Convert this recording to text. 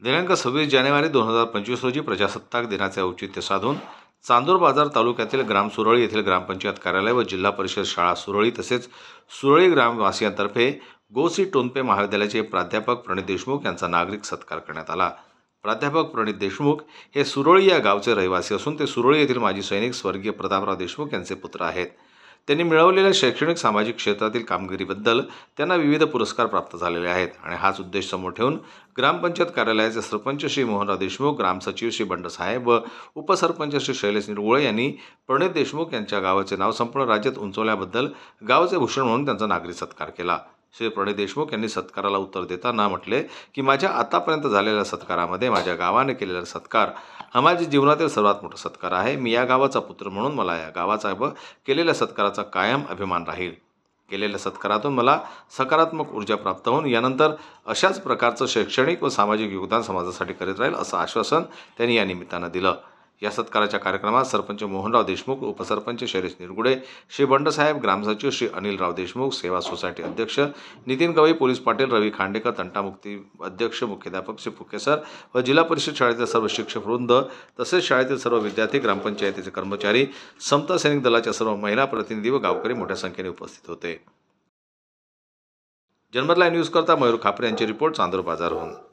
दिनांक 26 जानेवारी 2025 रोजी प्रजासत्ताक दिनाचे औचित्य साधून चांदूर बाजार तालुक्यातील ग्राम सुरळी येथील ग्रामपंचायत कार्यालय व जिल्हा परिषद शाळा सुरळी तसेच सुरळी ग्रामवासियांतर्फे गोसी टोनपे महाविद्यालयाचे प्राध्यापक प्रणित देशमुख यांचा नागरिक सत्कार करण्यात आला। प्राध्यापक प्रणित देशमुख हे सुरळी या गावचे रहिवासी असून ते सुरळी येथील माजी सैनिक स्वर्गीय प्रतापराव देशमुख यांचे पुत्र आहेत। त्यांनी मिळवलेल्या शैक्षणिक सामाजिक क्षेत्रातील कामगिरीबद्दल त्यांना विविध पुरस्कार प्राप्त झालेले आहेत आणि हाच उद्देश समोर ठेवून ग्रामपंचायत कार्यालयाचे सरपंच श्री मोहनराव देशमुख, ग्रामसचिव श्री बंडसाहेब व उपसरपंच श्री शैलेश निरगुळे यांनी प्रणित देशमुख यांच्या गावाचे नाव संपूर्ण राज्यात उंचवल्याबद्दल गावाचे भूषण म्हणून त्यांचा नागरिक सत्कार केला। श्री प्रणित देशमुख यांनी सत्काराला उत्तर देताना म्हटले की माझ्या आतापर्यंत झालेल्या सत्कारामध्ये माझ्या गावाने केलेला सत्कार हा माझ्या जीवनातील सर्वात मोठा सत्कार आहे। मी या गावाचा पुत्र म्हणून मला या गावाचा व केलेल्या सत्काराचा कायम अभिमान राहील। केलेल्या सत्कारातून मला सकारात्मक ऊर्जा प्राप्त होऊन यानंतर अशाच प्रकारचं शैक्षणिक व सामाजिक योगदान समाजासाठी करीत राहील असं आश्वासन त्यांनी या निमित्तानं दिलं। या सत्काराच्या कार्यक्रमात सरपंच मोहनराव देशमुख, उपसरपंच शैलेश निरगुळे, श्री बंडसाहेब, ग्रामसचिव श्री अनिलराव देशमुख, सेवा सोसायटी अध्यक्ष नितीन गवई, पोलीस पाटील रवी खांडेकर, तंटामुक्ती अध्यक्ष मुख्याध्यापक श्री फुकेसर व जिल्हा परिषद शाळेतील सर्व शिक्षक वृंद तसेच शाळेतील सर्व विद्यार्थी, ग्रामपंचायतीचे कर्मचारी, समता सैनिक दलाच्या सर्व महिला प्रतिनिधी व गावकरी मोठ्या संख्येने उपस्थित होते। जनमत लाईव्ह न्यूज करता मयूर खापरे यांची रिपोर्ट, चांदूर बाजारहून।